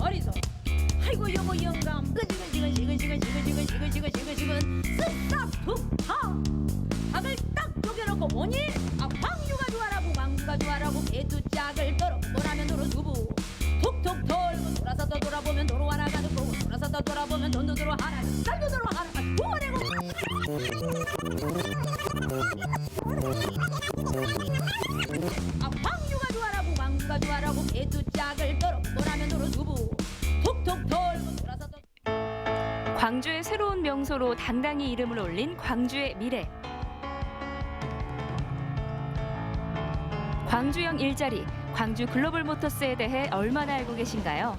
머리서 아이고 여보 영감 지근지근 쓱싹툭하 박을 딱 녹여놓고 뭐니? 아 황유가 좋아라고 망주가 좋아라고 배두짝을 떨어 보라면 도로 두부 툭툭 돌고 돌아서 또 돌아보면 도로 하나 가득 보고 돌아서 또 돌아보면 돈도 도로 하나 쌀도 도로 하나 부어내고 아 황유가 좋아라고 망주가 좋아라고 배두짝을 떨어 보라면 도로 두부 툭툭 돌고 돌아서 또 광주의 새로운 명소로 당당히 이름을 올린 광주의 미래. 광주형 일자리, 광주 글로벌 모터스에 대해 얼마나 알고 계신가요?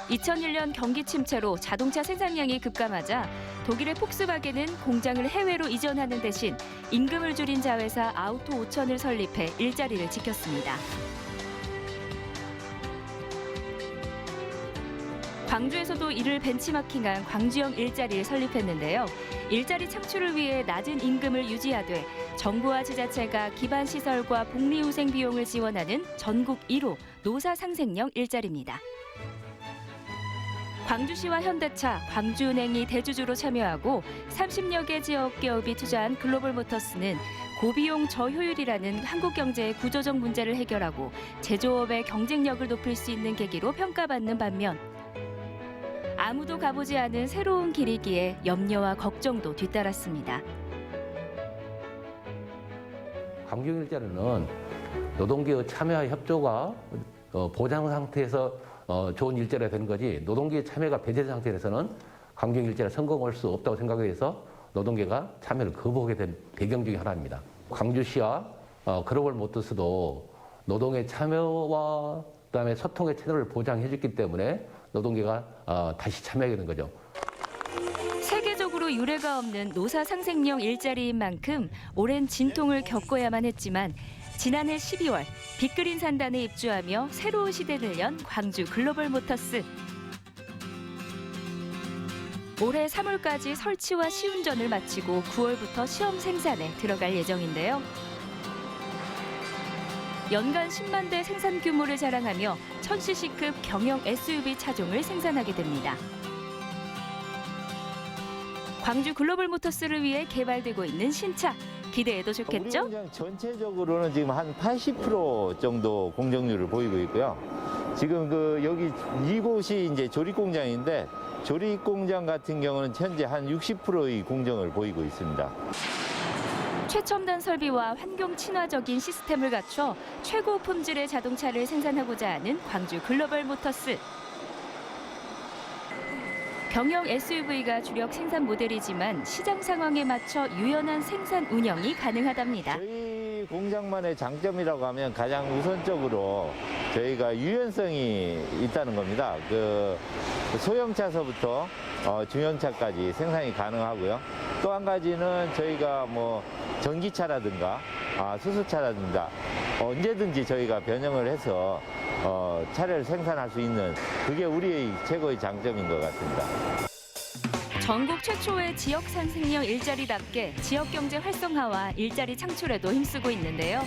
(2001년) 경기 침체로 자동차 생산량이 급감하자 독일의 폭스바겐은 공장을 해외로 이전하는 대신 임금을 줄인 자회사 아우토 5000을 설립해 일자리를 지켰습니다. 광주에서도 이를 벤치마킹한 광주형 일자리를 설립했는데요. 일자리 창출을 위해 낮은 임금을 유지하되 정부와 지자체가 기반 시설과 복리후생 비용을 지원하는 전국 1호 노사상생형 일자리입니다. 광주시와 현대차, 광주은행이 대주주로 참여하고 30여 개 지역 기업이 투자한 글로벌 모터스는 고비용 저효율이라는 한국 경제의 구조적 문제를 해결하고 제조업의 경쟁력을 높일 수 있는 계기로 평가받는 반면 아무도 가보지 않은 새로운 길이기에 염려와 걱정도 뒤따랐습니다. 광주형 일자리는 노동계의 참여와 협조가 보장 상태에서 좋은 일자리가 되는 거지 노동계의 참여가 배제된 상태에서는 광주형 일자리가 성공할 수 없다고 생각해서 노동계가 참여를 거부하게 된 배경 중에 하나입니다. 광주시와 글로벌 모터스도 노동의 참여와 그다음에 소통의 채널을 보장해 줬기 때문에 노동계가 다시 참여하게 된 거죠. 세계적으로 유례가 없는 노사상생형 일자리인 만큼 오랜 진통을 겪어야만 했지만 지난해 12월 빅그린 산단에 입주하며 새로운 시대를 연 광주 글로벌 모터스. 올해 3월까지 설치와 시운전을 마치고 9월부터 시험 생산에 들어갈 예정인데요. 연간 10만 대 생산 규모를 자랑하며 1000cc급 경영 SUV 차종을 생산하게 됩니다. 광주 글로벌 모터스를 위해 개발되고 있는 신차, 기대해도 좋겠죠? 우리 공장 전체적으로는 지금 한 80% 정도 공정률을 보이고 있고요. 지금 여기 이곳이 이제 조립 공장인데 조립 공장 같은 경우는 현재 한 60%의 공정을 보이고 있습니다. 최첨단 설비와 환경 친화적인 시스템을 갖춰 최고 품질의 자동차를 생산하고자 하는 광주 글로벌 모터스. 경영 SUV가 주력 생산 모델이지만 시장 상황에 맞춰 유연한 생산 운영이 가능하답니다. 저희 공장만의 장점이라고 하면 가장 우선적으로 저희가 유연성이 있다는 겁니다. 소형차서부터 중형차까지 생산이 가능하고요. 또 한 가지는 저희가 전기차라든가 수소차라든가 언제든지 저희가 변형을 해서 차를 생산할 수 있는 그게 우리의 최고의 장점인 것 같습니다. 전국 최초의 지역 상생형 일자리답게 지역 경제 활성화와 일자리 창출에도 힘쓰고 있는데요.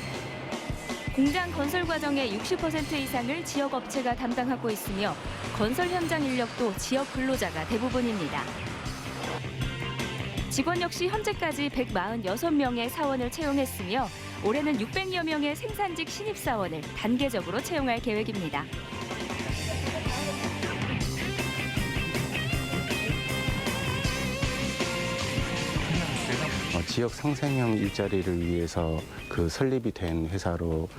공장 건설 과정의 60% 이상을 지역 업체가 담당하고 있으며 건설 현장 인력도 지역 근로자가 대부분입니다. 직원 역시 현재까지 146명의 사원을 채용했으며 올해는 600여 명의 생산직 신입사원을 단계적으로 채용할 계획입니다. 지역 상생형 일자리를 위해서 설립이 된 회사로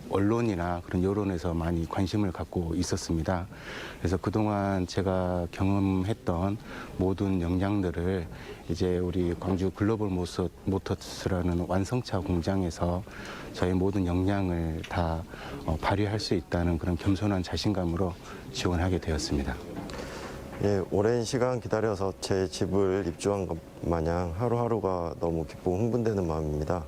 언론이나 그런 여론에서 많이 관심을 갖고 있었습니다. 그래서 그동안 제가 경험했던 모든 역량들을 이제 우리 광주 글로벌 모터스라는 완성차 공장에서 저희 모든 역량을 다 발휘할 수 있다는 그런 겸손한 자신감으로 지원하게 되었습니다. 예, 오랜 시간 기다려서 제 집을 입주한 것 마냥 하루하루가 너무 기쁘고 흥분되는 마음입니다.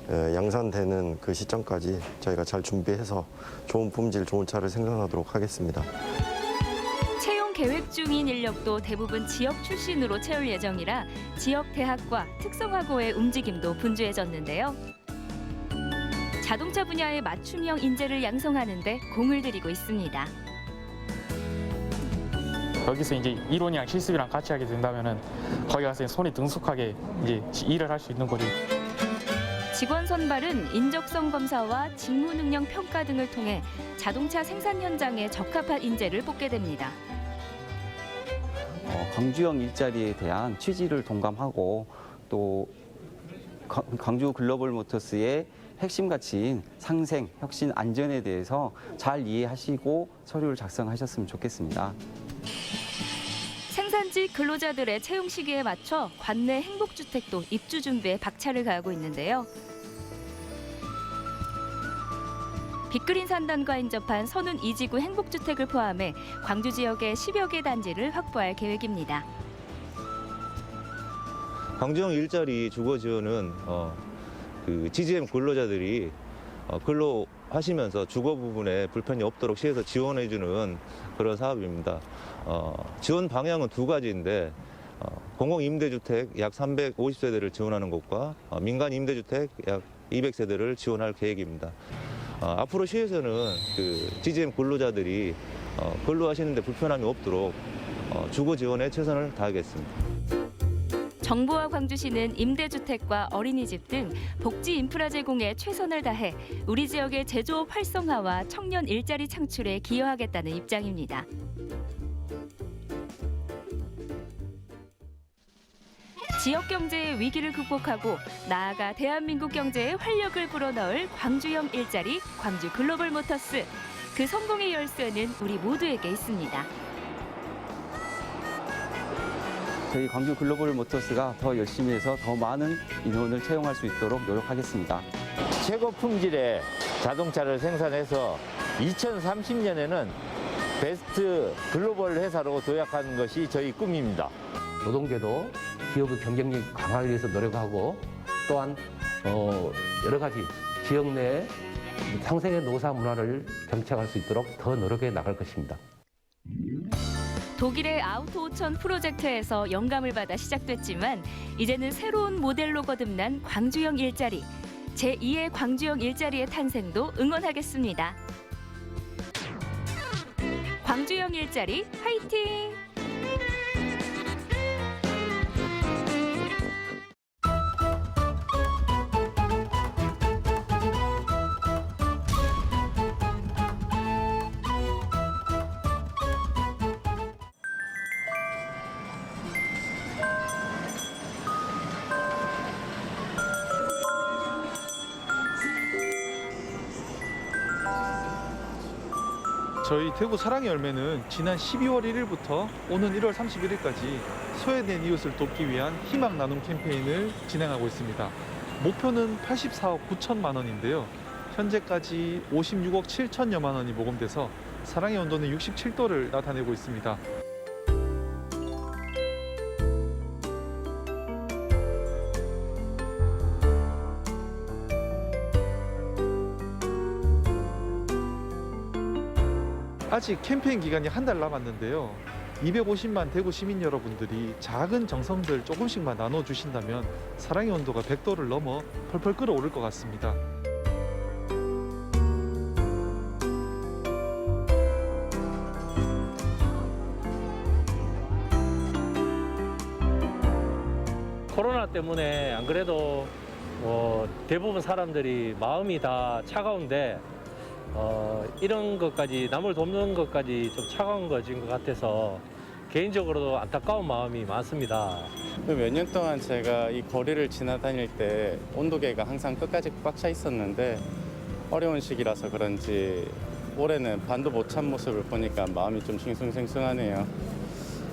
양산되는 그 시점까지 저희가 잘 준비해서 좋은 품질, 좋은 차를 생산하도록 하겠습니다. 채용 계획 중인 인력도 대부분 지역 출신으로 채울 예정이라 지역 대학과 특성화고의 움직임도 분주해졌는데요. 자동차 분야의 맞춤형 인재를 양성하는 데 공을 들이고 있습니다. 여기서 이제 이론이랑 실습이랑 같이 하게 된다면은 거기 가서 손이 능숙하게 이제 일을 할 수 있는 거죠. 직원 선발은 인적성 검사와 직무 능력 평가 등을 통해 자동차 생산 현장에 적합한 인재를 뽑게 됩니다. 광주형 일자리에 대한 취지를 동감하고 또 광주 글로벌 모터스의 핵심 가치인 상생, 혁신, 안전에 대해서 잘 이해하시고 서류를 작성하셨으면 좋겠습니다. 생산지 근로자들의 채용 시기에 맞춰 관내 행복주택도 입주 준비에 박차를 가하고 있는데요. 빅그린 산단과 인접한 선운 2지구 행복주택을 포함해 광주 지역의 10여 개 단지를 확보할 계획입니다. 광주형 일자리 주거 지원은 그 GGM 근로자들이 근로하시면서 주거 부분에 불편이 없도록 시에서 지원해주는 그런 사업입니다. 지원 방향은 두 가지인데 공공임대주택 약 350세대를 지원하는 것과 민간임대주택 약 200세대를 지원할 계획입니다. 앞으로 시에서는 그 GGM 근로자들이 근로하시는데 불편함이 없도록 주거 지원에 최선을 다하겠습니다. 정부와 광주시는 임대주택과 어린이집 등 복지 인프라 제공에 최선을 다해 우리 지역의 제조업 활성화와 청년 일자리 창출에 기여하겠다는 입장입니다. 지역 경제의 위기를 극복하고 나아가 대한민국 경제에 활력을 불어넣을 광주형 일자리, 광주 글로벌 모터스. 그 성공의 열쇠는 우리 모두에게 있습니다. 저희 광주 글로벌 모터스가 더 열심히 해서 더 많은 인원을 채용할 수 있도록 노력하겠습니다. 최고 품질의 자동차를 생산해서 2030년에는 베스트 글로벌 회사로 도약하는 것이 저희 꿈입니다. 노동계도 기업의 경쟁력 강화를 위해서 노력하고 또한 여러 가지 지역 내 상생의 노사 문화를 정착할 수 있도록 더 노력해 나갈 것입니다. 독일의 아우토5천 프로젝트에서 영감을 받아 시작됐지만 이제는 새로운 모델로 거듭난 광주형 일자리. 제2의 광주형 일자리의 탄생도 응원하겠습니다. 광주형 일자리 화이팅! 저희 대구 사랑의 열매는 지난 12월 1일부터 오는 1월 31일까지 소외된 이웃을 돕기 위한 희망 나눔 캠페인을 진행하고 있습니다. 목표는 84억 9천만 원인데요. 현재까지 56억 7천여만 원이 모금돼서 사랑의 온도는 67도를 나타내고 있습니다. 아직 캠페인 기간이 한 달 남았는데요. 250만 대구 시민 여러분들이 작은 정성들 조금씩만 나눠주신다면 사랑의 온도가 100도를 넘어 펄펄 끓어오를 것 같습니다. 코로나 때문에 안 그래도 대부분 사람들이 마음이 다 차가운데 이런 것까지 남을 돕는 것까지 좀 차가운 것인 것 같아서 개인적으로도 안타까운 마음이 많습니다. 몇 년 동안 제가 이 거리를 지나다닐 때 온도계가 항상 끝까지 꽉 차 있었는데 어려운 시기라서 그런지 올해는 반도 못 찬 모습을 보니까 마음이 좀 싱숭생숭하네요.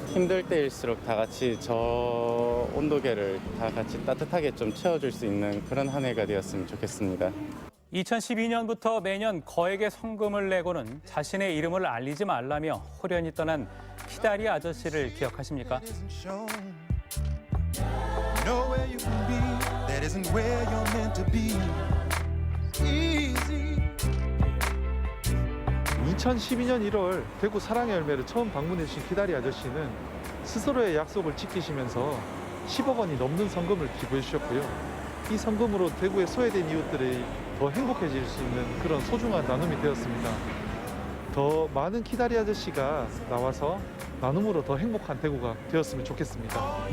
힘들 때일수록 다 같이 저 온도계를 다 같이 따뜻하게 좀 채워줄 수 있는 그런 한 해가 되었으면 좋겠습니다. 2012년부터 매년 거액의 성금을 내고는 자신의 이름을 알리지 말라며 호련히 떠난 키다리 아저씨를 기억하십니까? 2012년 1월 대구 사랑의 열매를 처음 방문해 주신 키다리 아저씨는 스스로의 약속을 지키시면서 10억 원이 넘는 성금을 기부해 주셨고요. 이 성금으로 대구의 소외된 이웃들의 더 행복해질 수 있는 그런 소중한 나눔이 되었습니다. 더 많은 키다리 아저씨가 나와서 나눔으로 더 행복한 대구가 되었으면 좋겠습니다.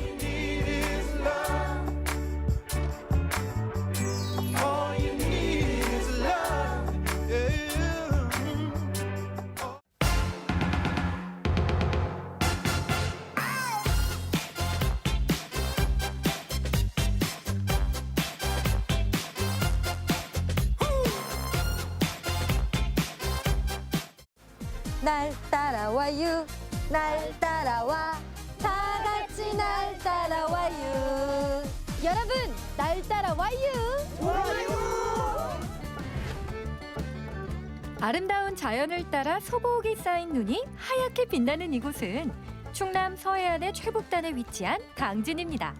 날 따라와요 날 따라와 다 같이 날 따라와요 여러분 날 따라와요 아름다운 자연을 따라 소복이 쌓인 눈이 하얗게 빛나는 이곳은 충남 서해안의 최북단에 위치한 당진입니다.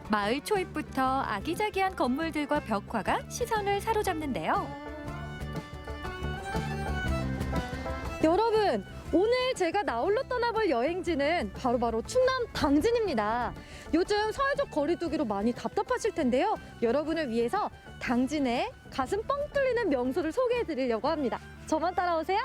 마을 초입부터 아기자기한 건물들과 벽화가 시선을 사로잡는데요. 여러분, 오늘 제가 나홀로 떠나볼 여행지는 바로 충남 당진입니다. 요즘 사회적 거리두기로 많이 답답하실 텐데요. 여러분을 위해서 당진의 가슴 뻥 뚫리는 명소를 소개해드리려고 합니다. 저만 따라오세요.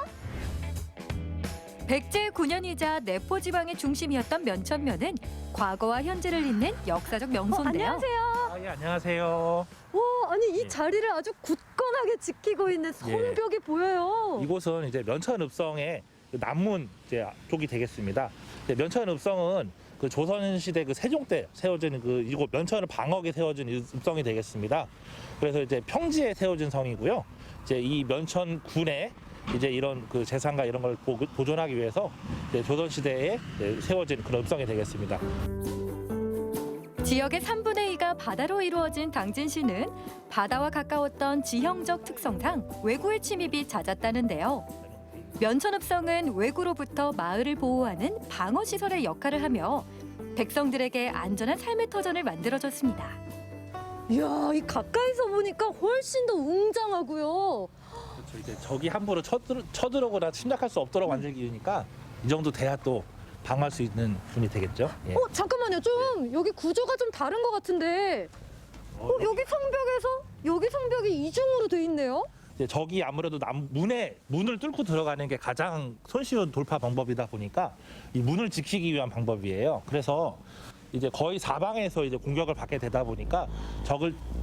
백제 9년이자 내포 지방의 중심이었던 면천면은 과거와 현재를 잇는 역사적 명소인데요. 안녕하세요. 예, 안녕하세요. 와, 아니 이 자리를 아주 굳건하게 지키고 있는 성벽이 보여요. 이곳은 이제 면천읍성의 남문 이제 쪽이 되겠습니다. 면천읍성은 그 조선시대 그 세종 때 세워진 그 이곳 면천을 방어하게 세워진 읍성이 되겠습니다. 그래서 이제 평지에 세워진 성이고요. 이제 이 면천군에 이제 이런 그 재산과 이런 걸 보존하기 위해서 이제 조선시대에 세워진 그런 읍성이 되겠습니다. 지역의 3분의 2가 바다로 이루어진 당진시는 바다와 가까웠던 지형적 특성상 외구의 침입이 잦았다는데요. 면천읍성은 외구로부터 마을을 보호하는 방어시설의 역할을 하며 백성들에게 안전한 삶의 터전을 만들어줬습니다. 이야, 이 가까이서 보니까 훨씬 더 웅장하고요. 그렇죠. 이제 적이 함부로 쳐들어오거나 침략할 수 없도록 만들기 위해니까 이 정도 돼야 또 방어할 수 있는 분이 되겠죠. 예. 잠깐만요. 좀 여기 구조가 좀 다른 것 같은데. 여기 성벽에서 여기 성벽이 이중으로 돼 있네요. 이제 적이 아무래도 문을 뚫고 들어가는 게 가장 손쉬운 돌파 방법이다 보니까 이 문을 지키기 위한 방법이에요. 그래서 이제 거의 사방에서 이제 공격을 받게 되다 보니까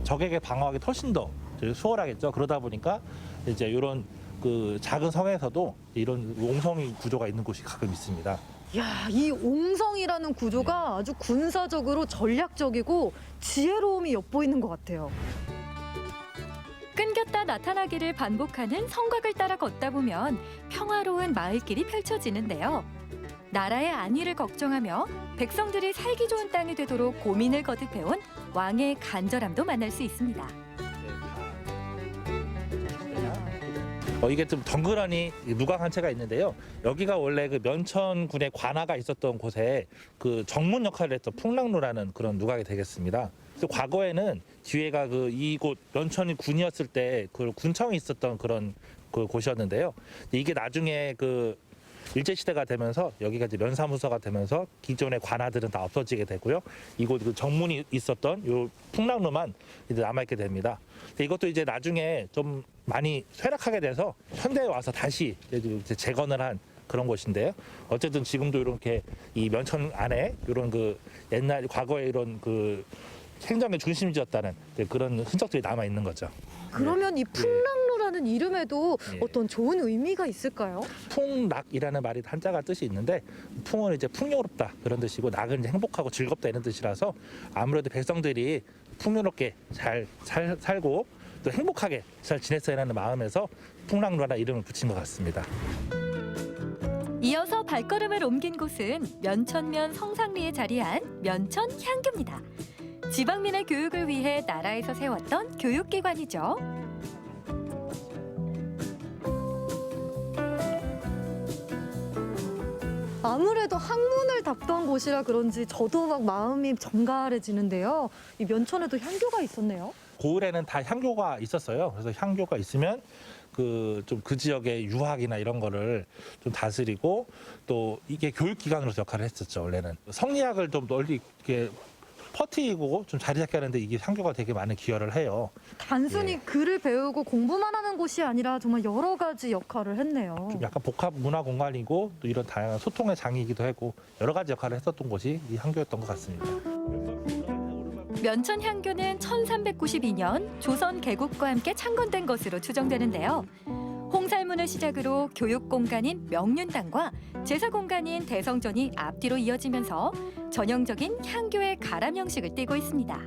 적에게 방어하기 훨씬 더 수월하겠죠. 그러다 보니까 이제 이런 그 작은 성에서도 이런 옹성이 구조가 있는 곳이 가끔 있습니다. 야, 이 옹성이라는 구조가 아주 군사적으로 전략적이고 지혜로움이 엿보이는 것 같아요. 끊겼다 나타나기를 반복하는 성곽을 따라 걷다 보면 평화로운 마을길이 펼쳐지는데요. 나라의 안위를 걱정하며 백성들이 살기 좋은 땅이 되도록 고민을 거듭해온 왕의 간절함도 만날 수 있습니다. 이게 좀 덩그러니 누각 한 채가 있는데요. 여기가 원래 그 면천군의 관아가 있었던 곳에 그 정문 역할을 했던 풍랑루라는 그런 누각이 되겠습니다. 그래서 과거에는 뒤에가 그 이곳 면천이 군이었을 때 그 군청이 있었던 그런 그 곳이었는데요. 이게 나중에 그 일제시대가 되면서 여기가 이제 면사무소가 되면서 기존의 관아들은 다 없어지게 되고요. 이곳 그 정문이 있었던 요 풍랑루만 이제 남아있게 됩니다. 이것도 이제 나중에 좀 많이 쇠락하게 돼서 현대에 와서 다시 이제 재건을 한 그런 곳인데요. 어쨌든 지금도 이렇게 이 면천 안에 이런 그 옛날 과거에 이런 그 행정의 중심지였다는 그런 흔적들이 남아 있는 거죠. 그러면 이 풍랑루라는 이름에도 어떤 좋은 의미가 있을까요? 풍락이라는 말이 한자가 뜻이 있는데 풍은 이제 풍요롭다 그런 뜻이고 낙은 이제 행복하고 즐겁다 이런 뜻이라서 아무래도 백성들이 풍요롭게 잘 살고 또 행복하게 잘 지냈어야하는 마음에서 풍랑루라는 이름을 붙인 것 같습니다. 이어서 발걸음을 옮긴 곳은 면천면 성상리에 자리한 면천향교입니다. 지방민의 교육을 위해 나라에서 세웠던 교육기관이죠. 아무래도 학문을 답던 곳이라 그런지 저도 막 마음이 정갈해지는데요. 이 면천에도 향교가 있었네요. 고을에는 다 향교가 있었어요. 그래서 향교가 있으면 그 지역의 유학이나 이런 거를 좀 다스리고 또 이게 교육기관으로서 역할을 했었죠. 원래는 성리학을 좀 널리 이렇게 퍼뜨리고 좀 자리 잡게 하는데 이게 향교가 되게 많은 기여를 해요. 단순히 글을 배우고 공부만 하는 곳이 아니라 정말 여러 가지 역할을 했네요. 좀 약간 복합 문화 공간이고 또 이런 다양한 소통의 장이기도 하고 여러 가지 역할을 했었던 곳이 이 향교였던 것 같습니다. 면천 향교는 1392년 조선 개국과 함께 창건된 것으로 추정되는데요. 홍살문을 시작으로 교육 공간인 명륜당과 제사 공간인 대성전이 앞뒤로 이어지면서 전형적인 향교의 가람 형식을 띠고 있습니다.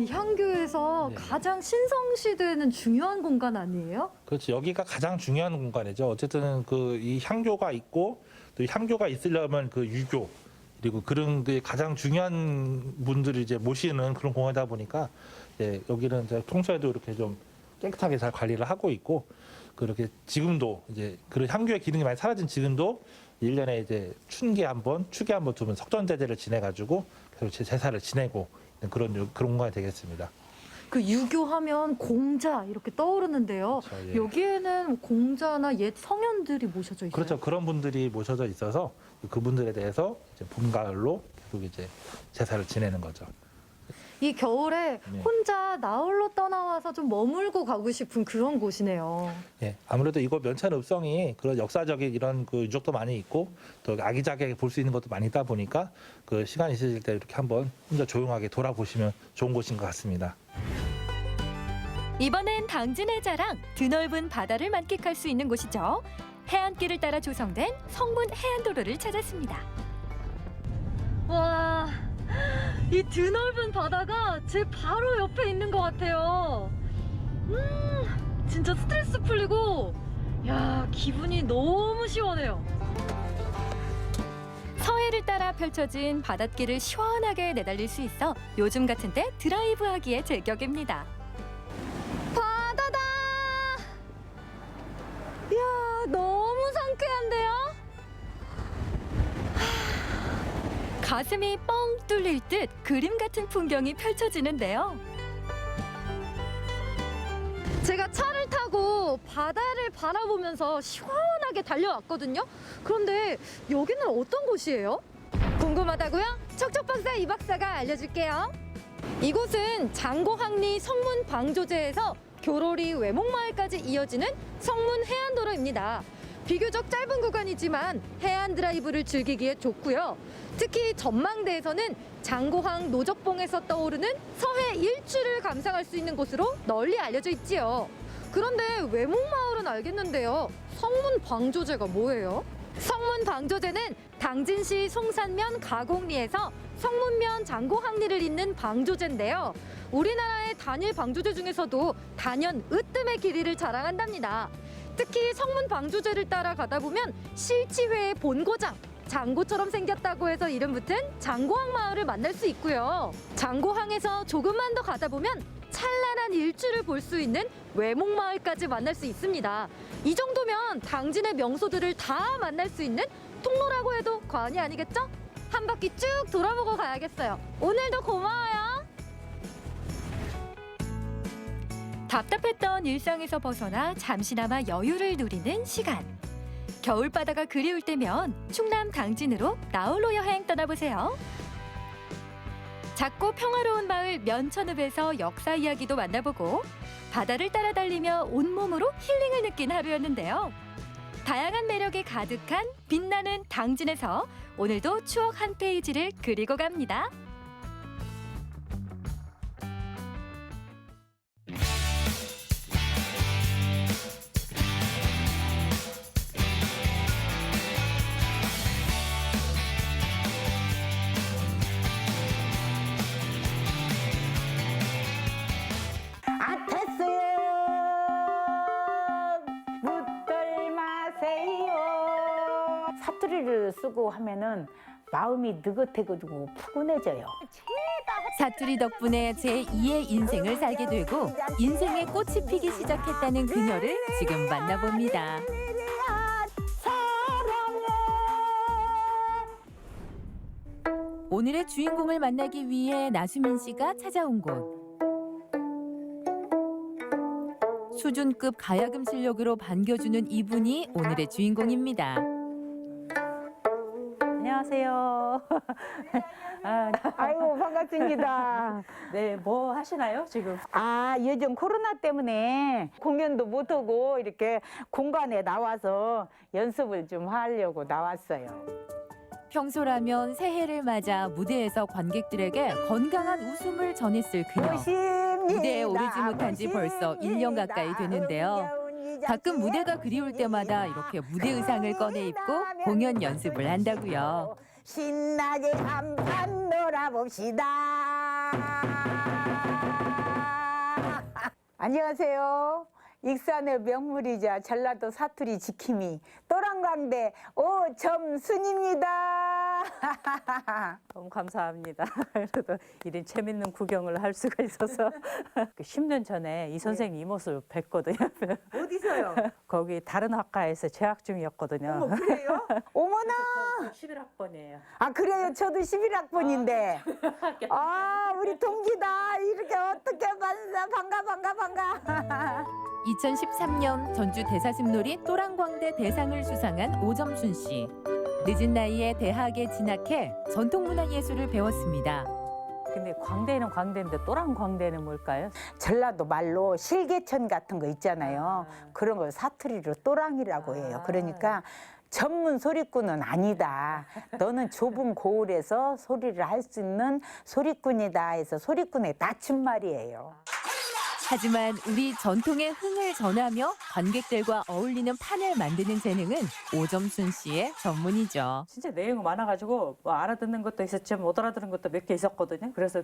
이 향교에서 가장 신성시대는 중요한 공간 아니에요? 그렇지, 여기가 가장 중요한 공간이죠. 어쨌든 그 이 향교가 있고 또 이 향교가 있으려면 그 유교 그리고 그런 게 가장 중요한 분들이 이제 모시는 그런 공간이다 보니까 여기는 이제 평소에도 이렇게 좀 깨끗하게 잘 관리를 하고 있고 그렇게 지금도 이제 그런 향교의 기능이 많이 사라진 지금도 1년에 이제 축에 한 번 두번 석전제제를 지내가지고 계속 제사를 지내고 있는 그런 공간이 되겠습니다. 그 유교하면 공자 이렇게 떠오르는데요. 그렇죠, 예. 여기에는 공자나 옛 성현들이 모셔져 있어요. 그렇죠. 그런 분들이 모셔져 있어서 그분들에 대해서 이제 봄, 가을로 계속 이제 제사를 지내는 거죠. 이 겨울에 네. 혼자 나홀로 떠나와서 좀 머물고 가고 싶은 그런 곳이네요. 예, 아무래도 이곳 면천 읍성이 그런 역사적인 이런 그 유적도 많이 있고 또 아기자기하게 볼 수 있는 것도 많이 있다 보니까 그 시간 있으실 때 이렇게 한번 혼자 조용하게 돌아보시면 좋은 곳인 것 같습니다. 이번엔 당진의 자랑, 드넓은 바다를 만끽할 수 있는 곳이죠. 해안길을 따라 조성된 성문 해안도로를 찾았습니다. 와, 이 드넓은 바다가 제 바로 옆에 있는 것 같아요. 진짜 스트레스 풀리고, 야, 기분이 너무 시원해요. 서해를 따라 펼쳐진 바닷길을 시원하게 내달릴 수 있어 요즘 같은 때 드라이브하기에 제격입니다. 바다다! 이야, 너무 상쾌한데요? 가슴이 뻥 뚫릴 듯 그림 같은 풍경이 펼쳐지는데요. 제가 차를 타고 바다를 바라보면서 시원하게 달려왔거든요. 그런데 여기는 어떤 곳이에요? 궁금하다고요? 척척박사 이 박사가 알려줄게요. 이곳은 장고항리 성문 방조제에서 교로리 외목마을까지 이어지는 성문 해안도로입니다. 비교적 짧은 구간이지만 해안 드라이브를 즐기기에 좋고요. 특히 전망대에서는 장고항 노적봉에서 떠오르는 서해 일출을 감상할 수 있는 곳으로 널리 알려져 있지요. 그런데 외목마을은 알겠는데요. 성문 방조제가 뭐예요? 성문 방조제는 당진시 송산면 가곡리에서 성문면 장고항리를 잇는 방조제인데요. 우리나라의 단일 방조제 중에서도 단연 으뜸의 길이를 자랑한답니다. 특히 성문 방조제를 따라 가다 보면 실치회의 본고장, 장고처럼 생겼다고 해서 이름 붙은 장고항 마을을 만날 수 있고요. 장고항에서 조금만 더 가다 보면 찬란한 일출을 볼 수 있는 외목마을까지 만날 수 있습니다. 이 정도면 당진의 명소들을 다 만날 수 있는 통로라고 해도 과언이 아니겠죠? 한 바퀴 쭉 돌아보고 가야겠어요. 오늘도 고마워요. 답답했던 일상에서 벗어나 잠시나마 여유를 누리는 시간. 겨울바다가 그리울 때면 충남 당진으로 나홀로 여행 떠나보세요. 작고 평화로운 마을 면천읍에서 역사 이야기도 만나보고 바다를 따라 달리며 온몸으로 힐링을 느낀 하루였는데요. 다양한 매력이 가득한 빛나는 당진에서 오늘도 추억 한 페이지를 그리고 갑니다. 사투리를 쓰고 하면은 마음이 느긋해지고 푸근해져요. 사투리 덕분에 제2의 인생을 살게 되고 인생의 꽃이 피기 시작했다는 그녀를 지금 만나봅니다. 오늘의 주인공을 만나기 위해 나수민 씨가 찾아온 곳. 수준급 가야금 실력으로 반겨주는 이분이 오늘의 주인공입니다. 안녕하세요. 아이고 반갑습니다. 네, 뭐 하시나요 지금? 아 요즘 코로나 때문에 공연도 못하고 이렇게 공간에 나와서 연습을 좀 하려고 나왔어요. 평소라면 새해를 맞아 무대에서 관객들에게 건강한 웃음을 전했을 그녀. 무대에 오르지 못한 지 벌써 1년 가까이 되는데요. 가끔 무대가 그리울 때마다 이렇게 무대 의상을 꺼내 입고 공연 연습을 한다고요. 신나게 한판 놀아봅시다. 안녕하세요. 익산의 명물이자 전라도 사투리 지킴이 또랑광대 오점순입니다. 너무 감사합니다. 그래도 이런 재밌는 구경을 할 수가 있어서 10년 전에 이 선생님 이 모습을 뵀거든요. 어디서요? 거기 다른 학과에서 재학 중이었거든요. 어머 그래요? 어머나. 11학번이에요. 아 그래요? 저도 11학번인데. 아 우리 동기다. 이렇게 어떻게 반가. 2013년 전주 대사슴놀이 또랑광대 대상을 수상한 오점순 씨. 늦은 나이에 대학에 진학해 전통문화예술을 배웠습니다. 근데 광대는 광대인데 또랑광대는 뭘까요? 전라도 말로 실개천 같은 거 있잖아요. 그런 걸 사투리로 또랑이라고 해요. 그러니까 전문 소리꾼은 아니다. 너는 좁은 고을에서 소리를 할 수 있는 소리꾼이다 해서 소리꾼의 낮춤말이에요. 하지만 우리 전통의 흥을 전하며 관객들과 어울리는 판을 만드는 재능은 오점순 씨의 전문이죠. 진짜 내용이 많아가지고 뭐 알아듣는 것도 있었지만 못 알아듣는 것도 몇 개 있었거든요. 그래서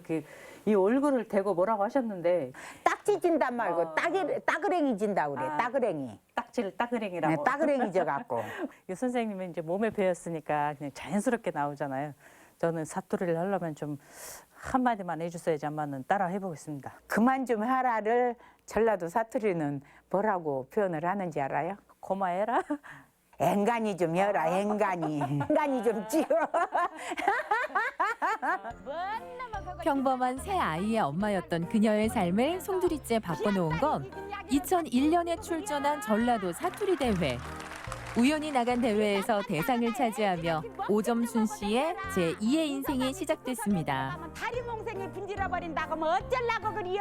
이 얼굴을 대고 뭐라고 하셨는데 딱지 진단 말고 따그랭이 진다고 그래. 따그랭이. 딱지를 따그랭이라고. 네, 따그랭이 져갖고. 이 선생님은 이제 몸에 배웠으니까 그냥 자연스럽게 나오잖아요. 저는 사투리를 하려면 좀 한마디만 해줬어야지만은 따라 해보겠습니다. 그만 좀 하라를 전라도 사투리는 뭐라고 표현을 하는지 알아요? 고마해라. 앵간히 좀 여라, 앵간히. 앵간히 좀 찌어. 평범한 새 아이의 엄마였던 그녀의 삶을 송두리째 바꿔놓은 건 2001년에 출전한 전라도 사투리 대회. 우연히 나간 대회에서 대상을 차지하며 오점순 씨의 제2의 인생이 시작됐습니다. 다리 몽생이 분질러 버린다고 뭐 어쩌려고 그래요?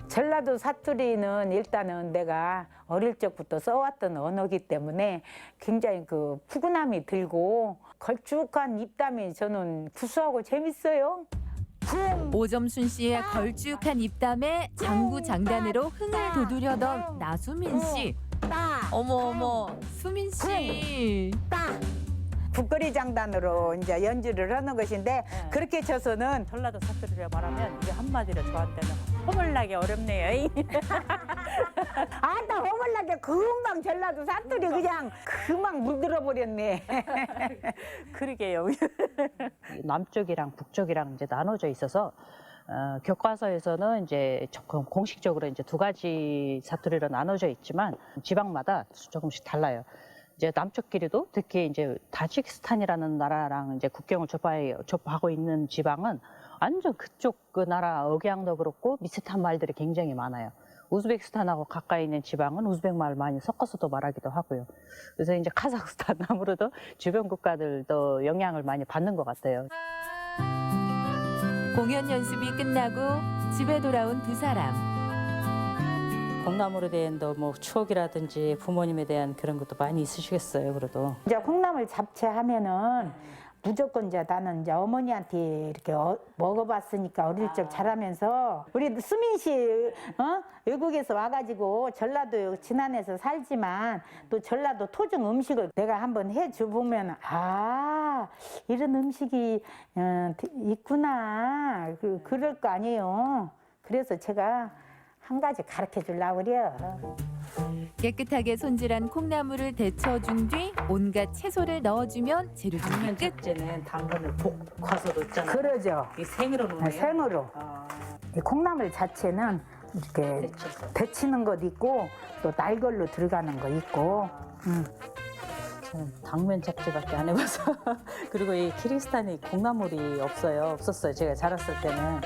전라도 사투리는 일단은 내가 어릴 적부터 써왔던 언어기 때문에 굉장히 그 푸근함이 들고 걸쭉한 입담이 저는 구수하고 재밌어요. 오점순 씨의 걸쭉한 입담에 장구장단으로 흥을 돋우려던 나수민 씨. 어머 수민 씨. 북거리 장단으로 이제 연주를 하는 것인데 그렇게 쳐서는 전라도 사투리를 말하면 이게 한마디로 저한테는 허물나게 어렵네요. 아따 허물나게 금방 전라도 사투리 그냥 금방 물들어 버렸네. 그러게요. 남쪽이랑 북쪽이랑 이제 나눠져 있어서 교과서에서는 이제 공식적으로 이제 두 가지 사투리로 나눠져 있지만 지방마다 조금씩 달라요. 이제 남쪽끼리도 특히 이제 타지키스탄이라는 나라랑 이제 국경을 접하고 있는 지방은 완전 그쪽 그 나라 억양도 그렇고 비슷한 말들이 굉장히 많아요. 우즈베키스탄하고 가까이 있는 지방은 우즈벡 말 많이 섞어서도 말하기도 하고요. 그래서 이제 카자흐스탄 아무래도 주변 국가들도 영향을 많이 받는 것 같아요. 공연 연습이 끝나고 집에 돌아온 두 사람. 콩나물에 대한 뭐 추억이라든지 부모님에 대한 그런 것도 많이 있으시겠어요. 그래도 이제 콩나물 잡채하면은 무조건 이제 나는 이제 어머니한테 이렇게 먹어봤으니까 어릴 적 자라면서 우리 수민 씨 외국에서 와가지고 전라도 진안에서 살지만 또 전라도 토종 음식을 내가 한번 해줘 보면 아 이런 음식이 있구나 그럴 거 아니에요. 그래서 제가 한 가지 가르쳐 주려고 그래요. 깨끗하게 손질한 콩나물을 데쳐준 뒤 온갖 채소를 넣어주면 재료 준비 끝. 는 당근을 볶아서 넣잖아요. 그러죠. 이 생으로 넣어요? 생으로. 이 콩나물 자체는 이렇게 데치는 것 있고 또 날걸로 들어가는 거 있고. 저는 당면 잡채밖에 안 해봐서 그리고 이 키르기스탄이 콩나물이 없었어요. 제가 자랐을 때는.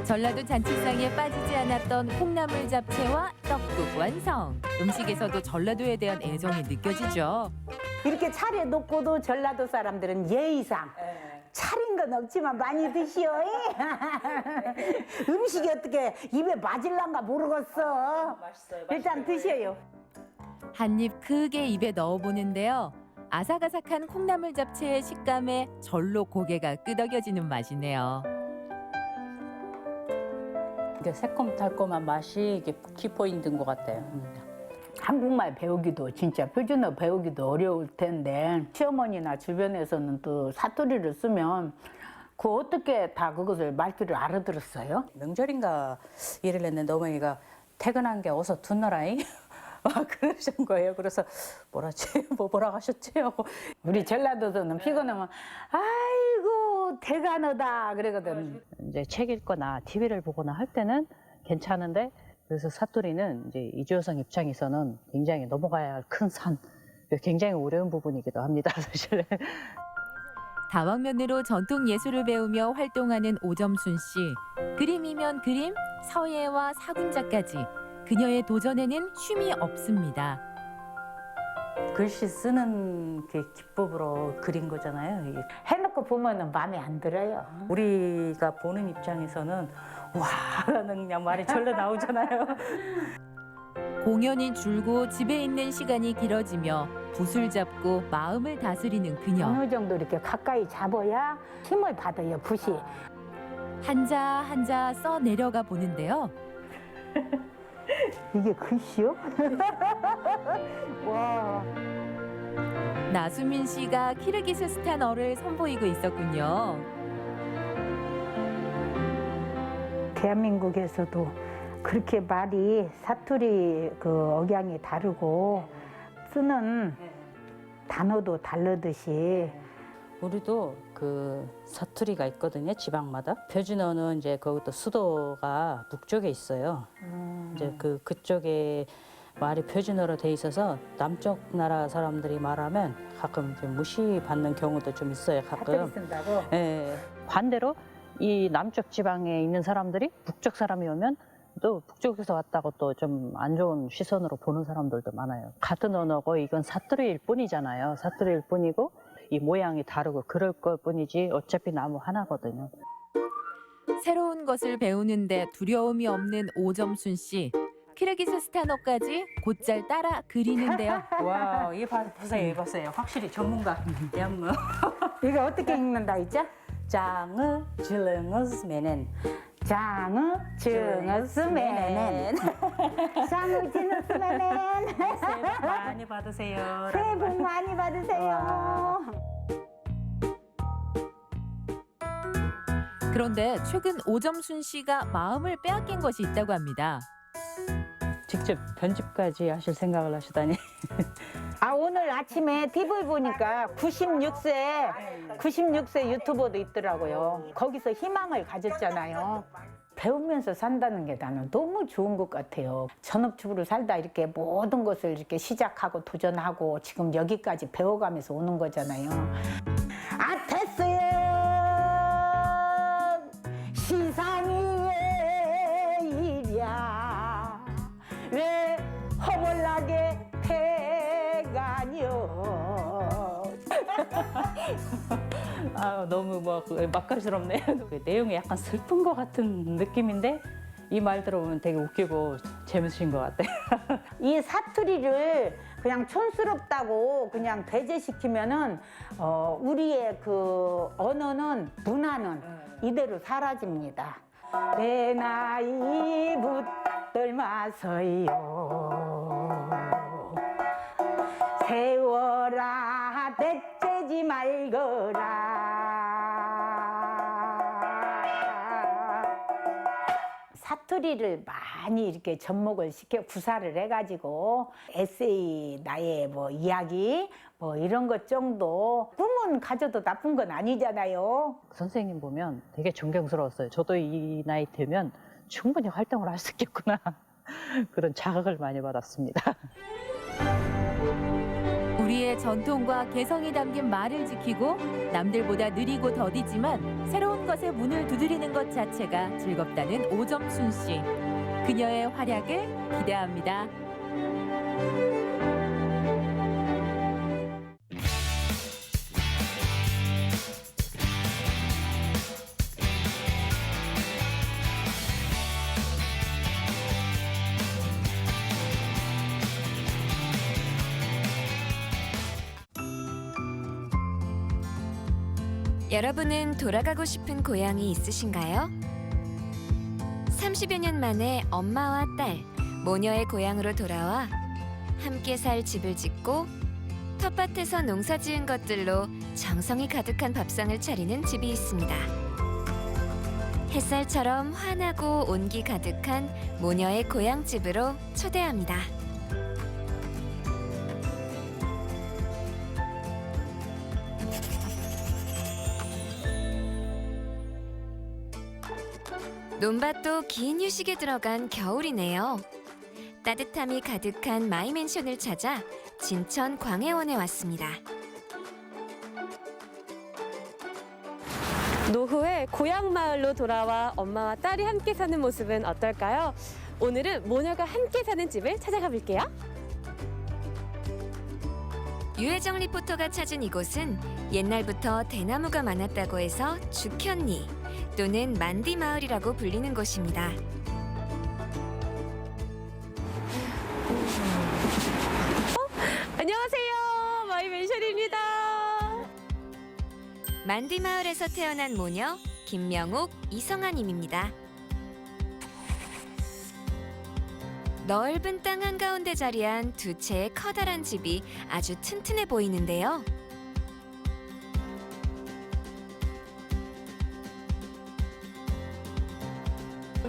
전라도 잔치상에 빠지지 않았던 콩나물 잡채와 떡국 완성. 음식에서도 전라도에 대한 애정이 느껴지죠. 이렇게 차려놓고도 전라도 사람들은 예의상 차린 건 없지만 많이 드시오. 음식이 어떻게 입에 맞을란가 모르겠어. 맛있어요. 일단 드셔요. 한 입 크게 입에 넣어보는데요. 아삭아삭한 콩나물 잡채의 식감에 절로 고개가 끄덕여지는 맛이네요. 이게 새콤달콤한 맛이 이게 키포인트인 것 같아요. 한국말 배우기도 진짜 표준어 배우기도 어려울 텐데 시어머니나 주변에서는 또 사투리를 쓰면 그 어떻게 다 그것을 말귀를 알아들었어요? 명절인가 일을 했는데 어머니가 퇴근한 게 어서 두너라잉 그러신 거예요. 그래서 뭐라 하셨지? 하고 우리 전라도에서는 피곤하면 아이고 대간어다 그러거든. 이제 책 읽거나 TV를 보거나 할 때는 괜찮은데 그래서 사투리는 이제 이주여성 입장에서는 굉장히 넘어가야 할 큰 산, 굉장히 어려운 부분이기도 합니다, 사실. 다방면으로 전통 예술을 배우며 활동하는 오점순 씨. 그림이면 그림, 서예와 사군자까지 그녀의 도전에는 쉼이 없습니다. 글씨 쓰는 그 기법으로 그린 거잖아요. 해놓고 보면은 마음에 안 들어요. 우리가 보는 입장에서는 와라는 그냥 말이 절로 나오잖아요. 공연이 줄고 집에 있는 시간이 길어지며 붓을 잡고 마음을 다스리는 그녀. 어느 정도 이렇게 가까이 잡아야 힘을 받아요, 붓이. 한자 한자 써 내려가 보는데요. 이게 글씨요? 와. 나수민 씨가 키르기스스탄어를 선보이고 있었군요. 대한민국에서도 그렇게 말이 사투리 그 억양이 다르고 쓰는 단어도 다르듯이 우리도 그 사투리가 있거든요, 지방마다. 표준어는 이제 그것도 수도가 북쪽에 있어요. 이제 그쪽에 말이 표준어로 돼 있어서 남쪽 나라 사람들이 말하면 가끔 좀 무시받는 경우도 좀 있어요, 가끔. 사투리 쓴다고? 예. 반대로 이 남쪽 지방에 있는 사람들이 북쪽 사람이 오면 또 북쪽에서 왔다고 또 좀 안 좋은 시선으로 보는 사람들도 많아요. 같은 언어고 이건 사투리일 뿐이잖아요. 사투리일 뿐이고 이 모양이 다르고 그럴 것 뿐이지 어차피 나무 하나거든요. 새로운 것을 배우는데 두려움이 없는 오점순 씨. 키르기스스탄어까지 곧잘 따라 그리는데요. 와, 이 보세요, 이 보세요. 확실히 전문가. 양무. 이거 어떻게 읽는다 있죠? 장어 질릉어스메넨. 장어 증어스메넨. 장어 증어스메넨. 새해 복 많이 받으세요. 새해 복 많이 받으세요. 그런데 최근 오점순 씨가 마음을 빼앗긴 것이 있다고 합니다. 직접 편집까지 하실 생각을 하시다니. 아, 오늘 아침에 TV를 보니까 96세 유튜버도 있더라고요. 거기서 희망을 가졌잖아요. 배우면서 산다는 게 나는 너무 좋은 것 같아요. 전업주부로 살다 이렇게 모든 것을 이렇게 시작하고 도전하고 지금 여기까지 배워가면서 오는 거잖아요. 아, 됐어요. 시상이 왜 이랴. 왜 허벌나게 패가뇨. 아, 너무 맛깔스럽네요. 그 내용이 약간 슬픈 것 같은 느낌인데 이 말 들어보면 되게 웃기고 재밌으신 것 같아요. 이 사투리를 그냥 촌스럽다고 그냥 배제시키면은 우리의 그 언어는 문화는 이대로 사라집니다. 내 나이 붙들마서요. 세워라 대체지 말거라. 사투리를 많이 이렇게 접목을 시켜 구사를 해가지고 에세이 나의 뭐 이야기 뭐 이런 것 정도 꿈은 가져도 나쁜 건 아니잖아요. 선생님 보면 되게 존경스러웠어요. 저도 이 나이 되면 충분히 활동을 할 수 있겠구나. 그런 자극을 많이 받았습니다. 우리의 전통과 개성이 담긴 말을 지키고 남들보다 느리고 더디지만 새로운 것에 문을 두드리는 것 자체가 즐겁다는 오점순 씨. 그녀의 활약을 기대합니다. 여러분은 돌아가고 싶은 고향이 있으신가요? 30여 년 만에 엄마와 딸, 모녀의 고향으로 돌아와 함께 살 집을 짓고 텃밭에서 농사 지은 것들로 정성이 가득한 밥상을 차리는 집이 있습니다. 햇살처럼 환하고 온기 가득한 모녀의 고향집으로 초대합니다. 논밭도 긴 휴식에 들어간 겨울이네요. 따뜻함이 가득한 마이맨션을 찾아 진천 광해원에 왔습니다. 노후에 고향 마을로 돌아와 엄마와 딸이 함께 사는 모습은 어떨까요? 오늘은 모녀가 함께 사는 집을 찾아가 볼게요. 유혜정 리포터가 찾은 이곳은 옛날부터 대나무가 많았다고 해서 죽현리 또는 만디마을이라고 불리는 곳입니다. 안녕하세요. 마이맨션입니다. 만디마을에서 태어난 모녀 김명옥, 이성아님입니다. 넓은 땅 한가운데 자리한 두 채의 커다란 집이 아주 튼튼해 보이는데요.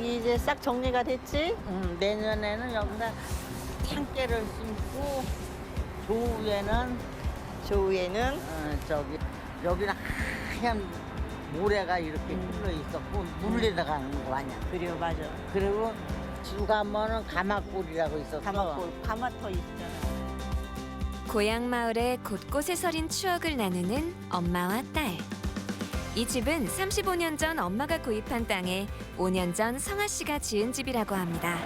이제 싹 정리가 됐지? 내년에는 여기다 참깨를 심고 조우에는 저기 여기는 하얀 모래가 이렇게 흘러 있었고 물에다가 하는 거 아니야? 그래요, 맞아. 그리고 주가면은 가마골이라고 있었어. 가마골, 가마터 있잖아. 고향 마을의 곳곳에 서린 추억을 나누는 엄마와 딸. 이 집은 35년 전 엄마가 구입한 땅에 5년 전 성아 씨가 지은 집이라고 합니다.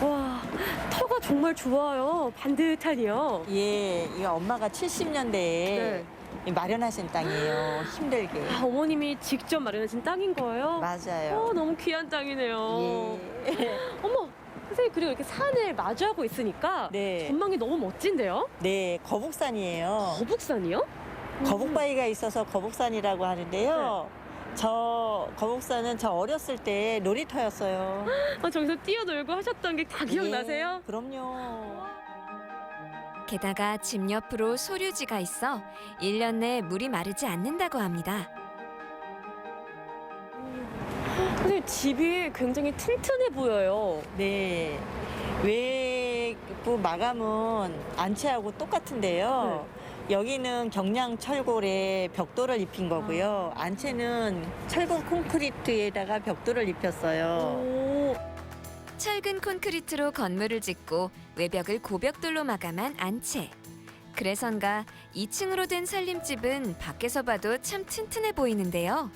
와, 터가 정말 좋아요. 반듯하니요. 예, 이거 엄마가 70년대에 마련하신 땅이에요. 힘들게. 아, 어머님이 직접 마련하신 땅인 거예요? 맞아요. 너무 귀한 땅이네요. 예. 어머, 선생님 그리고 이렇게 산을 마주하고 있으니까 전망이 너무 멋진데요? 네, 거북산이에요. 거북산이요? 거북바위가 있어서 거북산이라고 하는데요. 저 거북산은 저 어렸을 때 놀이터였어요. 저기서 뛰어놀고 하셨던 게 다 기억나세요? 그럼요. 게다가 집 옆으로 소류지가 있어 1년 내 물이 마르지 않는다고 합니다. 선생님 집이 굉장히 튼튼해 보여요. 네. 외부 마감은 안채하고 똑같은데요. 여기는 경량 철골에 벽돌을 입힌 거고요. 안채는 철근 콘크리트에다가 벽돌을 입혔어요. 철근 콘크리트로 건물을 짓고 외벽을 고벽돌로 마감한 안채. 그래서인가 2층으로 된 살림집은 밖에서 봐도 참 튼튼해 보이는데요.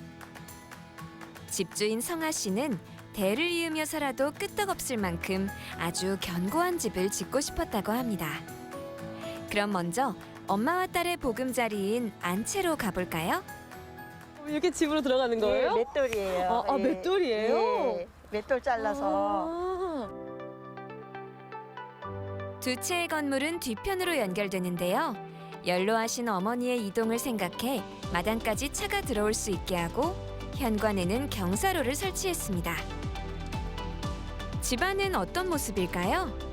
집주인 성아 씨는 대를 이으며 살아도 끄떡없을 만큼 아주 견고한 집을 짓고 싶었다고 합니다. 그럼 먼저 엄마와 딸의 보금자리인 안채로 가볼까요? 이렇게 집으로 들어가는 거예요? 네, 맷돌이에요. 아, 맷돌이에요? 예, 맷돌 잘라서. 두 채의 건물은 뒤편으로 연결되는데요. 연로하신 어머니의 이동을 생각해 마당까지 차가 들어올 수 있게 하고 현관에는 경사로를 설치했습니다. 집안은 어떤 모습일까요?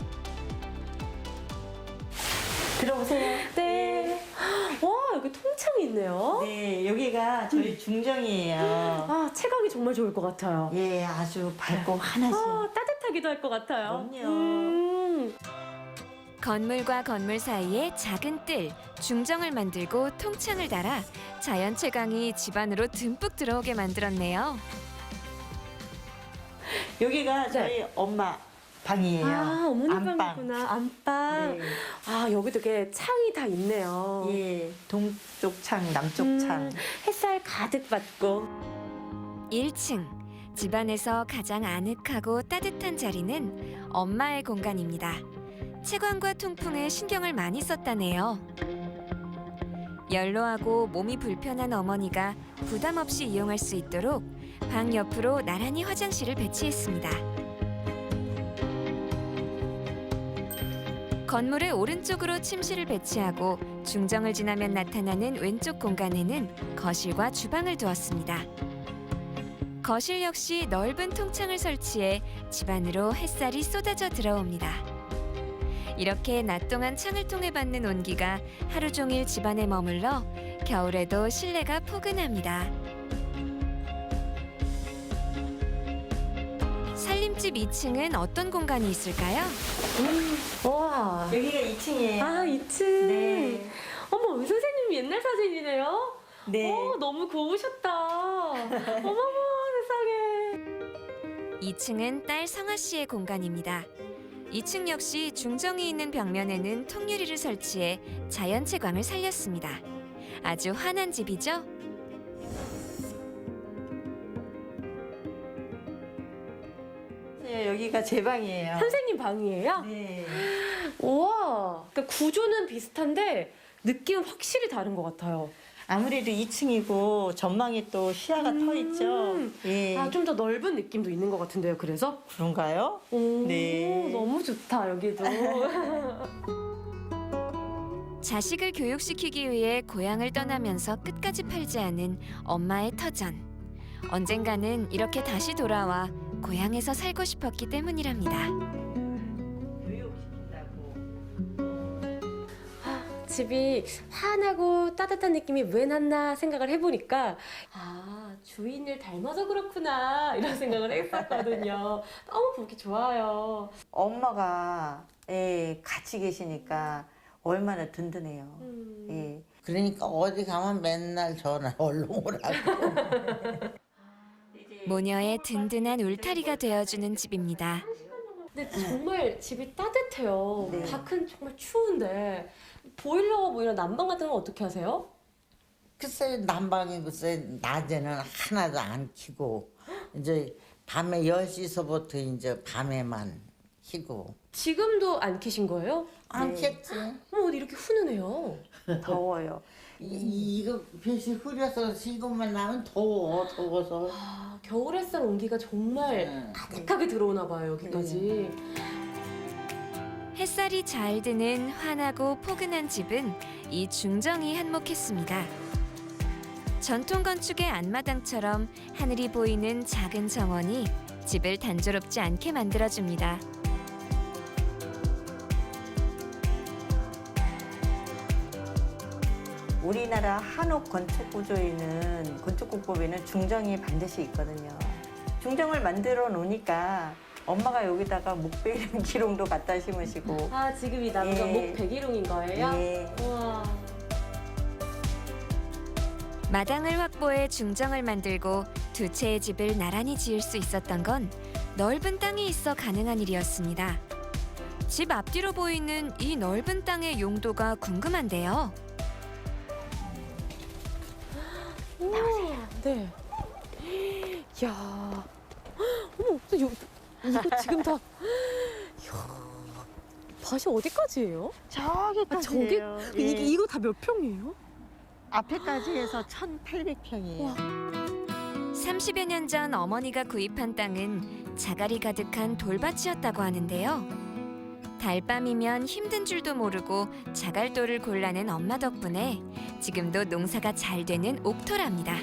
들어오세요. 네. 와, 여기 통창이 있네요. 네, 여기가 저희 중정이에요. 아, 채광이 정말 좋을 것 같아요. 예, 아주 밝고 환하죠. 따뜻하기도 할 것 같아요. 그럼요. 건물과 건물 사이에 작은 뜰, 중정을 만들고 통창을 달아 자연 채광이 집안으로 듬뿍 들어오게 만들었네요. 여기가 저희 엄마 방이에요. 아, 어머니 안방. 방이구나. 안방. 네. 아, 여기도 이렇게 창이 다 있네요. 예, 동쪽 창, 남쪽 창. 햇살 가득 받고. 1층. 집안에서 가장 아늑하고 따뜻한 자리는 엄마의 공간입니다. 채광과 통풍에 신경을 많이 썼다네요. 연로하고 몸이 불편한 어머니가 부담 없이 이용할 수 있도록 방 옆으로 나란히 화장실을 배치했습니다. 건물의 오른쪽으로 침실을 배치하고 중정을 지나면 나타나는 왼쪽 공간에는 거실과 주방을 두었습니다. 거실 역시 넓은 통창을 설치해 집 안으로 햇살이 쏟아져 들어옵니다. 이렇게 낮 동안 창을 통해 받는 온기가 하루 종일 집안에 머물러 겨울에도 실내가 포근합니다. 살림집 2층은 어떤 공간이 있을까요? 와. 여기가 2층이에요. 아, 2층. 네. 어머, 의 선생님 옛날 사진이네요? 네. 너무 고우셨다. 어머머, 세상에. 2층은 딸 성아 씨의 공간입니다. 2층 역시 중정이 있는 벽면에는 통유리를 설치해 자연 채광을 살렸습니다. 아주 환한 집이죠? 네, 여기가 제 방이에요. 선생님 방이에요? 네. 우와. 그러니까 구조는 비슷한데 느낌은 확실히 다른 것 같아요. 아무래도 2층이고 전망이 또 시야가 터 있죠. 예. 아, 좀 더 넓은 느낌도 있는 것 같은데요, 그래서? 그런가요? 오, 네. 너무 좋다, 여기도. 자식을 교육시키기 위해 고향을 떠나면서 끝까지 팔지 않은 엄마의 터전. 언젠가는 이렇게 다시 돌아와 고향에서 살고 싶었기 때문이랍니다. 집이 환하고 따뜻한 느낌이 왜 났나 생각을 해보니까 아, 주인을 닮아서 그렇구나 이런 생각을 했었거든요. 너무 보기 좋아요. 엄마가 같이 계시니까 얼마나 든든해요. 예. 그러니까 어디 가면 맨날 전화 얼른 오라고. 모녀의 든든한 울타리가 되어주는 집입니다. 근데 정말 집이 따뜻해요. 네. 밖은 정말 추운데 보일러 뭐 이런 난방 같은 건 어떻게 하세요? 글쎄 난방이 글쎄 낮에는 하나도 안 켜고 이제 밤에 10시서부터 이제 밤에만 켜고. 지금도 안 켜신 거예요? 안 네. 켰지. 어머, 이렇게 훈훈해요. 더워요. 이거 볕이 흐려서 이것만 나면 더워서. 아, 겨울 햇살 온기가 정말 가득하게 들어오나 봐요, 여기까지. 햇살이 잘 드는 환하고 포근한 집은 이 중정이 한몫했습니다. 전통 건축의 앞마당처럼 하늘이 보이는 작은 정원이 집을 단조롭지 않게 만들어줍니다. 우리나라 한옥 건축 구조에는 건축국법에는 중정이 반드시 있거든요. 중정을 만들어 놓으니까 엄마가 여기다가 목베개랑 기롱도 갖다 심으시고. 아, 지금 이 나무가 목 백일홍인 거예요? 예. 우와. 마당을 확보해 중정을 만들고 두 채의 집을 나란히 지을 수 있었던 건 넓은 땅이 있어 가능한 일이었습니다. 집 앞뒤로 보이는 이 넓은 땅의 용도가 궁금한데요. 나오세요. 네. 이야. 어머, 이거 지금 다. 이야. 밭이 어디까지예요? 저기까지예요. 저기? 이거 다 몇 평이에요? 앞에까지 해서 1,800평이에요. 30여 년 전 어머니가 구입한 땅은 자갈이 가득한 돌밭이었다고 하는데요. 달밤이면 힘든 줄도 모르고 자갈돌을 골라낸 엄마 덕분에 지금도 농사가 잘 되는 옥토랍니다.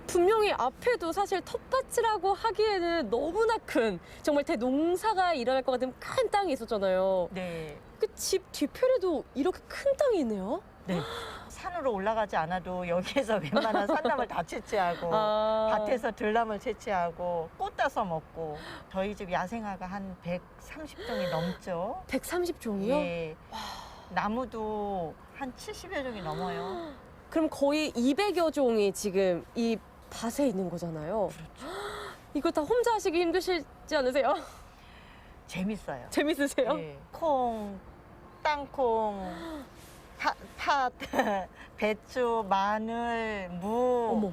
분명히 앞에도 사실 텃밭이라고 하기에는 너무나 큰, 정말 대농사가 일어날 것 같은 큰 땅이 있었잖아요. 네. 그 집 뒤편에도 이렇게 큰 땅이 있네요? 네. 산으로 올라가지 않아도 여기에서 웬만한 산나물 다 채취하고 밭에서 들나물 채취하고 꽃 따서 먹고 저희 집 야생화가 한 130종이 넘죠. 130종이요? 예. 나무도 한 70여 종이 넘어요. 그럼 거의 200여 종이 지금 이 밭에 있는 거잖아요. 이거 다 혼자 하시기 힘드시지 않으세요? 재밌어요. 재밌으세요? 예. 콩, 땅콩, 팥, 배추, 마늘, 무,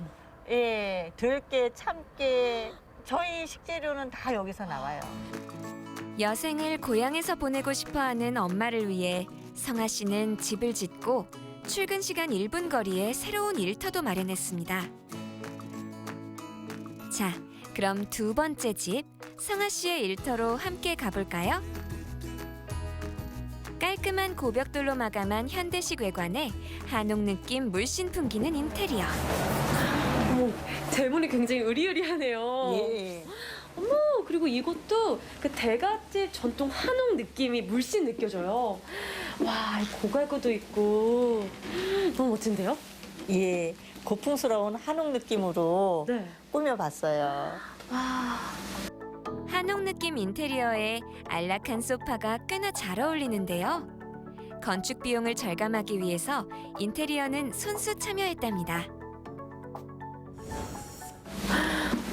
예, 들깨, 참깨. 저희 식재료는 다 여기서 나와요. 여생을 고향에서 보내고 싶어하는 엄마를 위해 성아 씨는 집을 짓고 출근 시간 1분 거리에 새로운 일터도 마련했습니다. 자, 그럼 두 번째 집, 성아 씨의 일터로 함께 가볼까요? 깔끔한 고벽돌로 마감한 현대식 외관에 한옥 느낌 물씬 풍기는 인테리어. 어머, 대문이 굉장히 으리으리하네요. 예. 어머, 그리고 이것도 그 대갓집 전통 한옥 느낌이 물씬 느껴져요. 와, 이 고갈고도 있고 너무 멋진데요? 예, 고풍스러운 한옥 느낌으로 꾸며봤어요. 한옥 느낌 인테리어에 안락한 소파가 꽤나 잘 어울리는데요. 건축 비용을 절감하기 위해서 인테리어는 손수 참여했답니다.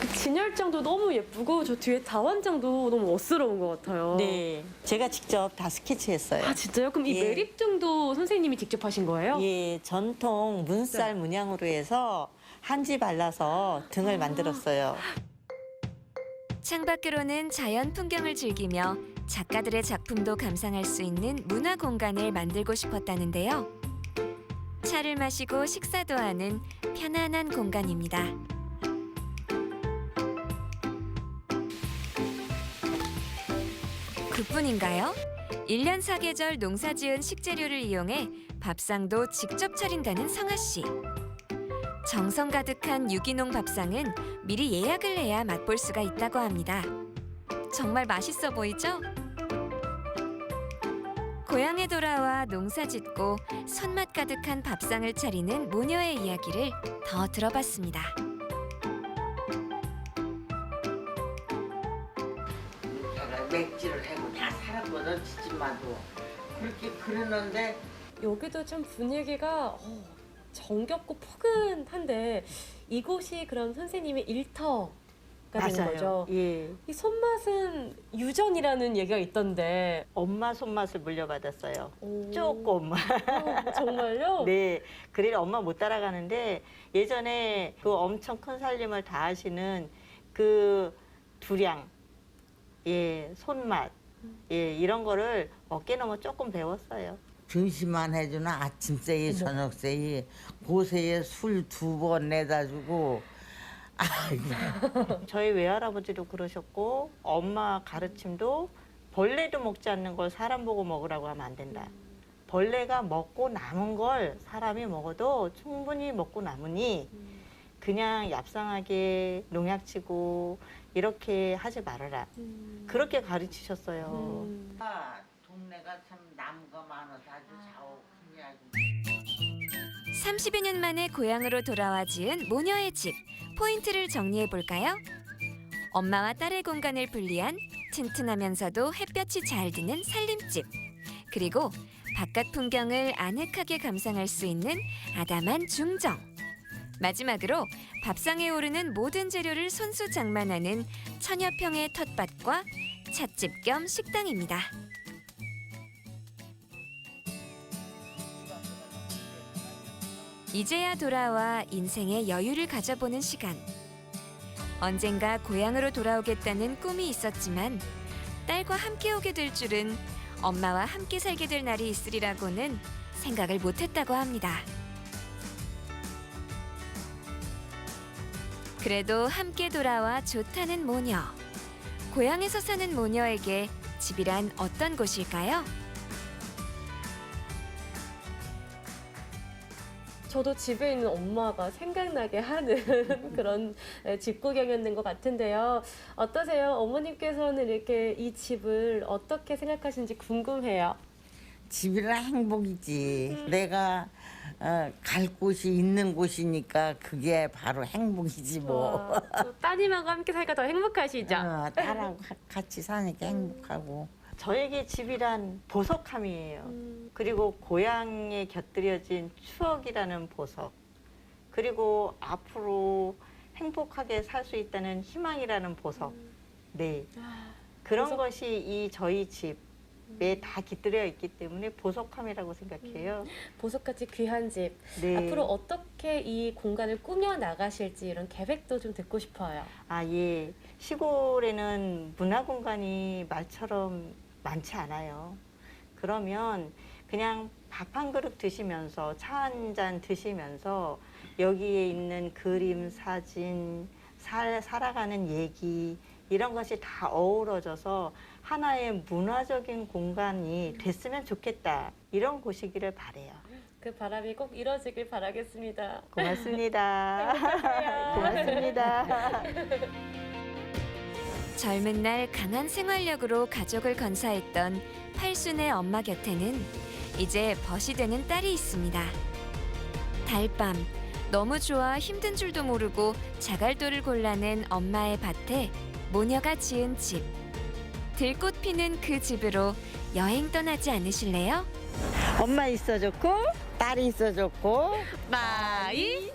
그 진열장도 너무 예쁘고 저 뒤에 다환장도 너무 멋스러운 것 같아요. 네, 제가 직접 다 스케치했어요. 아, 진짜요? 그럼 이 매립등도 선생님이 직접 하신 거예요? 예, 전통 문살 문양으로 해서 한지 발라서 등을 만들었어요. 창밖으로는 자연 풍경을 즐기며 작가들의 작품도 감상할 수 있는 문화 공간을 만들고 싶었다는데요. 차를 마시고 식사도 하는 편안한 공간입니다. 그뿐인가요? 1년 4계절 농사지은 식재료를 이용해 밥상도 직접 차린다는 성아 씨. 정성 가득한 유기농 밥상은 미리 예약을 해야 맛볼 수가 있다고 합니다. 정말 맛있어 보이죠? 고향에 돌아와 농사 짓고 손맛 가득한 밥상을 차리는 모녀의 이야기를 더 들어봤습니다. 내가 맥주를 하고 다 살았거든, 집집마도. 그렇게 그러는데 여기도 참 분위기가 정겹고 포근한데 이곳이 그럼 선생님의 일터가 되는 맞아요. 거죠? 예. 이 손맛은 유전이라는 얘기가 있던데 엄마 손맛을 물려받았어요. 조금. 정말요? 네. 그래도 엄마 못 따라가는데 예전에 그 엄청 큰 살림을 다 하시는 그 두량, 예, 손맛, 예, 이런 거를 어깨 너머 조금 배웠어요. 등심만 해주나 아침새이 저녁새이 고새에 술 2번 내다 주고 저희 외할아버지도 그러셨고 엄마 가르침도 벌레도 먹지 않는 걸 사람 보고 먹으라고 하면 안 된다. 벌레가 먹고 남은 걸 사람이 먹어도 충분히 먹고 남으니 그냥 얍상하게 농약치고 이렇게 하지 말아라. 그렇게 가르치셨어요. 동네가 참 남거 많아서 아주 자욱하냐. 30여 년 만에 고향으로 돌아와 지은 모녀의 집. 포인트를 정리해 볼까요? 엄마와 딸의 공간을 분리한 튼튼하면서도 햇볕이 잘 드는 살림집. 그리고 바깥 풍경을 아늑하게 감상할 수 있는 아담한 중정. 마지막으로 밥상에 오르는 모든 재료를 손수 장만하는 천여평의 텃밭과 찻집 겸 식당입니다. 이제야 돌아와 인생의 여유를 가져보는 시간. 언젠가 고향으로 돌아오겠다는 꿈이 있었지만 딸과 함께 오게 될 줄은 엄마와 함께 살게 될 날이 있으리라고는 생각을 못했다고 합니다. 그래도 함께 돌아와 좋다는 모녀. 고향에서 사는 모녀에게 집이란 어떤 곳일까요? 저도 집에 있는 엄마가 생각나게 하는 그런 집 구경이었는 것 같은데요. 어떠세요? 어머님께서는 이렇게 이 집을 어떻게 생각하시는지 궁금해요. 집이라 행복이지. 내가 갈 곳이 있는 곳이니까 그게 바로 행복이지 뭐. 또 따님하고 함께 살니까 더 행복하시죠? 딸하고 같이 사니까 행복하고. 저에게 집이란 보석함이에요. 그리고 고향에 곁들여진 추억이라는 보석. 그리고 앞으로 행복하게 살 수 있다는 희망이라는 보석. 네. 그런 보석. 것이 이 저희 집에 다 깃들여 있기 때문에 보석함이라고 생각해요. 보석같이 귀한 집. 네. 앞으로 어떻게 이 공간을 꾸며 나가실지 이런 계획도 좀 듣고 싶어요. 아, 예. 시골에는 문화 공간이 말처럼 많지 않아요. 그러면 그냥 밥 한 그릇 드시면서 차 한 잔 드시면서 여기에 있는 그림, 사진, 살아가는 얘기 이런 것이 다 어우러져서 하나의 문화적인 공간이 됐으면 좋겠다. 이런 곳이기를 바래요. 그 바람이 꼭 이뤄지길 바라겠습니다. 고맙습니다. 행복하세요. 고맙습니다. 젊은 날 강한 생활력으로 가족을 건사했던 팔순의 엄마 곁에는 이제 벗이 되는 딸이 있습니다. 달밤, 너무 좋아 힘든 줄도 모르고 자갈돌을 골라낸 엄마의 밭에 모녀가 지은 집. 들꽃 피는 그 집으로 여행 떠나지 않으실래요? 엄마 있어 좋고 딸이 있어 좋고 마이